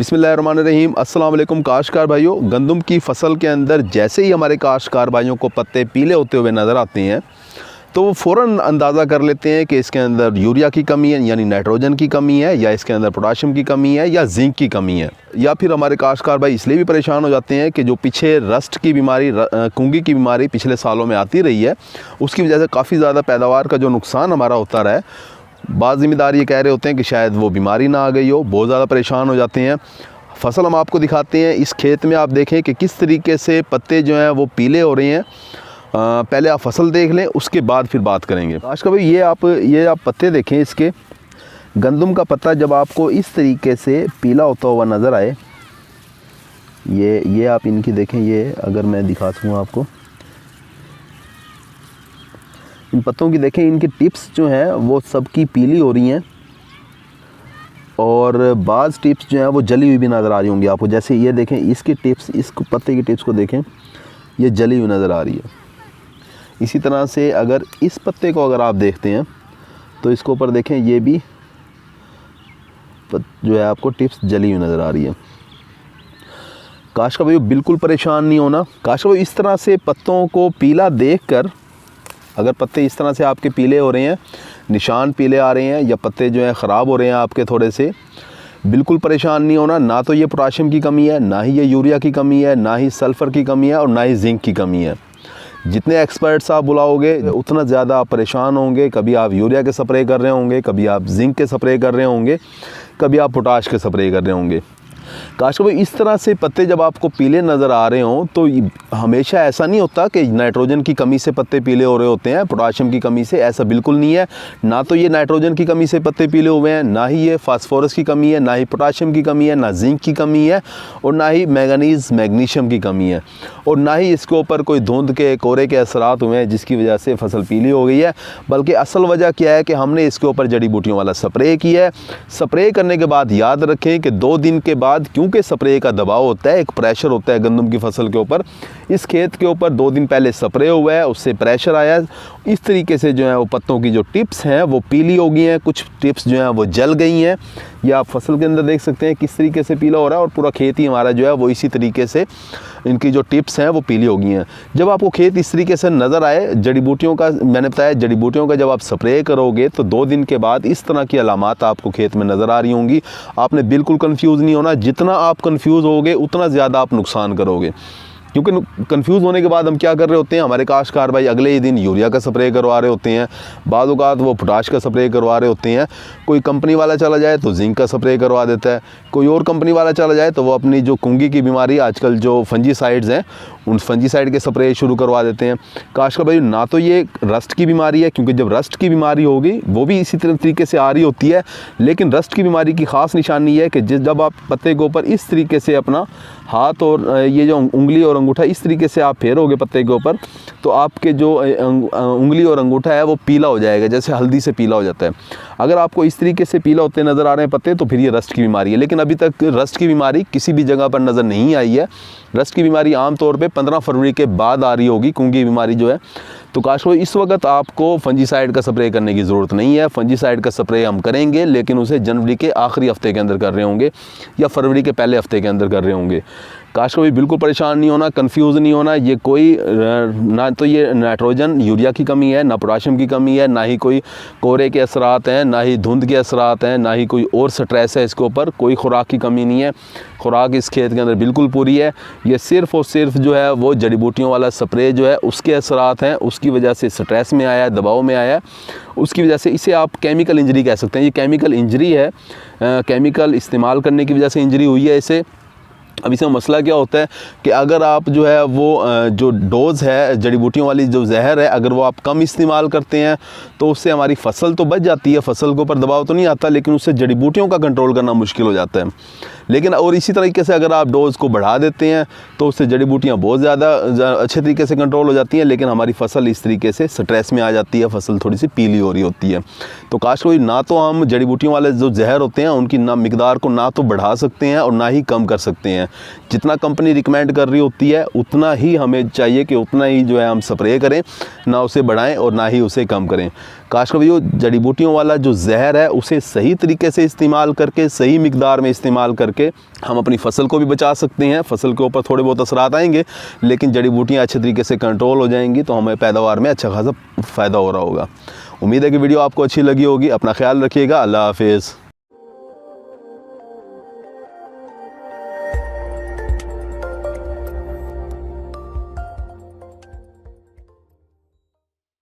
बिस्मिल्लाहिर्रहमानिर्रहीम। अस्सलाम वालेकुम काश्तकार भाइयों। गंदम की फसल के अंदर जैसे ही हमारे काश्तकार भाइयों को पत्ते पीले होते हुए नज़र आते हैं तो वो फ़ौरन अंदाज़ा कर लेते हैं कि इसके अंदर यूरिया की कमी है, यानी नाइट्रोजन की कमी है, या इसके अंदर पोटाशियम की कमी है, या जिंक की कमी है। या फिर हमारे काश्तकार भाई इसलिए भी परेशान हो जाते हैं कि जो पीछे रस्ट की बीमारी, कुंगी की बीमारी पिछले सालों में आती रही है, उसकी वजह से काफ़ी ज़्यादा पैदावार का जो नुकसान हमारा होता रहा है। बाज़ ज़िम्मेदार ये कह रहे होते हैं कि शायद वो बीमारी ना आ गई हो, बहुत ज़्यादा परेशान हो जाते हैं। फसल हम आपको दिखाते हैं। इस खेत में आप देखें कि किस तरीके से पत्ते जो हैं वो पीले हो रहे हैं। पहले आप फसल देख लें, उसके बाद फिर बात करेंगे। काश भाई ये आप पत्ते देखें इसके। गंदम का पत्ता जब आपको इस तरीके से पीला होता हुआ नज़र आए, ये आप इनकी देखें। ये अगर मैं दिखा सकूँ आपको, इन पत्तों की देखें, इनकी टिप्स जो हैं वो सबकी पीली हो रही हैं और बाज़ टिप्स जो हैं वो जली हुई भी नज़र आ रही होंगी आपको। जैसे ये देखें, इसकी टिप्स, इस पत्ते की टिप्स को देखें, ये जली हुई नज़र आ रही है। इसी तरह से अगर इस पत्ते को अगर आप देखते हैं तो इसके ऊपर देखें, ये भी जो है आपको टिप्स जली हुई नज़र आ रही है। काश्तकार भाई बिल्कुल परेशान नहीं होना। काश्तकार भाई इस तरह से पत्तों को पीला देखकर, अगर पत्ते इस तरह से आपके पीले हो रहे हैं, निशान पीले आ रहे हैं, या पत्ते जो हैं ख़राब हो रहे हैं आपके थोड़े से, बिल्कुल परेशान नहीं होना। ना तो ये पोटाशियम की कमी है, ना ही ये यूरिया की कमी है, ना ही सल्फ़र की कमी है, और ना ही जिंक की कमी है। जितने एक्सपर्ट्स आप बुलाओगे उतना ज़्यादा आप परेशान होंगे। कभी आप यूरिया के स्प्रे कर रहे होंगे, कभी आप जिंक के स्प्रे कर रहे होंगे, कभी आप पोटाश के स्प्रे कर रहे होंगे। काश्तकार भाई इस तरह से पत्ते जब आपको पीले नज़र आ रहे हों तो हमेशा ऐसा नहीं होता कि नाइट्रोजन की कमी से पत्ते पीले हो रहे होते हैं, पोटाशियम की कमी से। ऐसा बिल्कुल नहीं है। ना तो ये नाइट्रोजन की कमी से पत्ते पीले हुए हैं, ना ही ये फास्फोरस की कमी है, ना ही पोटाशियम की कमी है, ना जिंक की कमी है, और ना ही मैंगनीज़ मैग्नीशियम की कमी है, और ना ही इसके ऊपर कोई धुंध के कोरे के असरात हुए हैं जिसकी वजह से फसल पीली हो गई है। बल्कि असल वजह क्या है कि हमने इसके ऊपर जड़ी बूटियों वाला स्प्रे किया है। स्प्रे करने के बाद याद रखें कि 2 दिन के बाद, क्योंकि स्प्रे का दबाव होता है, एक प्रेशर होता है गंदम की फसल के ऊपर, इस खेत के ऊपर 2 दिन पहले स्प्रे हुआ है, उससे प्रेशर आया। इस तरीके से जो है वो पत्तों की जो टिप्स हैं वो पीली हो गई हैं, कुछ टिप्स जो हैं वो जल गई हैं। या आप फसल के अंदर देख सकते हैं किस तरीके से पीला हो रहा है, और पूरा खेत ही हमारा जो है वो इसी तरीके से इनकी जो टिप्स हैं वो पीली हो गई हैं। जब आपको खेत इस तरीके से नज़र आए, जड़ी बूटियों का, मैंने बताया जड़ी बूटियों का जब आप स्प्रे करोगे तो 2 दिन के बाद इस तरह की अलामात आपको खेत में नज़र आ रही होंगी। आपने बिल्कुल कंफ्यूज नहीं होना। जितना आप कंफ्यूज होगे उतना ज़्यादा आप नुकसान करोगे, क्योंकि कंफ्यूज होने के बाद हम क्या कर रहे होते हैं, हमारे काश्तकार भाई अगले ही दिन यूरिया का स्प्रे करवा रहे होते हैं, बाद औक़ात वो पोटाश का स्प्रे करवा रहे होते हैं। कोई कंपनी वाला चला जाए तो जिंक का स्प्रे करवा देता है, कोई और कंपनी वाला चला जाए तो वो अपनी जो कुंगी की बीमारी, आजकल जो फंजीसाइड्स हैं, उन फंजीसाइड के स्प्रे शुरू करवा देते हैं। काश्तकार भाई ना तो ये रस्ट की बीमारी है, क्योंकि जब रस्ट की बीमारी होगी वो भी इसी तरीके से आ रही होती है, लेकिन रस्ट की बीमारी की ख़ास निशानी है कि जब आप पत्ते के ऊपर इस तरीके से अपना हाथ और ये जो उंगली और अंगूठा इस तरीके से आप फेरोगे पत्ते के ऊपर, तो आपके जो उंगली और अंगूठा है वो पीला हो जाएगा, जैसे हल्दी से पीला हो जाता है। अगर आपको इस तरीके से पीला होते नज़र आ रहे हैं पत्ते, तो फिर ये रस्ट की बीमारी है। लेकिन अभी तक रस्ट की बीमारी किसी भी जगह पर नज़र नहीं आई है। रस्ट की बीमारी आमतौर पे 15 फरवरी के बाद आ रही होगी, कुंगी बीमारी जो है। तो काश्तकार इस वक्त आपको फंजीसाइड का स्प्रे करने की ज़रूरत नहीं है। फंजीसाइड का स्प्रे हम करेंगे, लेकिन उसे जनवरी के आखिरी हफ्ते के अंदर कर रहे होंगे, या फरवरी के पहले हफ्ते के अंदर कर रहे होंगे। काश्तकार बिल्कुल परेशान नहीं होना, कंफ्यूज नहीं होना। ये कोई ना तो ये नाइट्रोजन यूरिया की कमी है, ना पोटाशियम की कमी है, ना ही कोई कोरे के असरात हैं, ना ही धुंध के असरात हैं, ना ही कोई और स्ट्रेस है इसके ऊपर। कोई खुराक की कमी नहीं है, खुराक इस खेत के अंदर बिल्कुल पूरी है। ये सिर्फ़ और सिर्फ जो है वो जड़ी बूटियों वाला स्प्रे जो है उसके असरात हैं, उसकी वजह से स्ट्रेस में आया है, दबाव में आया है, उसकी वजह से इसे आप केमिकल इंजरी कह सकते हैं। ये केमिकल इंजरी है, केमिकल इस्तेमाल करने की वजह से इंजरी हुई है इसे। अब इसमें मसला क्या होता है कि अगर आप जो है वो जो डोज़ है, जड़ी बूटियों वाली जो जहर है, अगर वो आप कम इस्तेमाल करते हैं तो उससे हमारी फसल तो बच जाती है, फसल के ऊपर दबाव तो नहीं आता, लेकिन उससे जड़ी बूटियों का कंट्रोल करना मुश्किल हो जाता है। लेकिन और इसी तरीके से अगर आप डोज़ को बढ़ा देते हैं तो उससे जड़ी बूटियाँ बहुत ज़्यादा अच्छे तरीके से कंट्रोल हो जाती हैं, लेकिन हमारी फसल इस तरीके से स्ट्रेस में आ जाती है, फसल थोड़ी सी पीली हो रही होती है। तो काश्तकार ना तो हम जड़ी बूटियों वाले जो जहर होते हैं उनकी ना मिकदार को ना तो बढ़ा सकते हैं और ना ही कम कर सकते हैं। जितना कंपनी रिकमेंड कर रही होती है उतना ही हमें चाहिए कि उतना ही जो है हम स्प्रे करें, ना उसे बढ़ाएं और ना ही उसे कम करें। काश भाइयों जड़ी बूटियों वाला जो जहर है उसे सही तरीके से इस्तेमाल करके, सही मिकदार में इस्तेमाल करके हम अपनी फसल को भी बचा सकते हैं। फसल के ऊपर थोड़े बहुत असरात आएंगे, लेकिन जड़ी बूटियाँ अच्छे तरीके से कंट्रोल हो जाएंगी, तो हमें पैदावार में अच्छा खासा फ़ायदा हो रहा होगा। उम्मीद है कि वीडियो आपको अच्छी लगी होगी। अपना ख्याल रखिएगा। अल्लाह हाफिज़।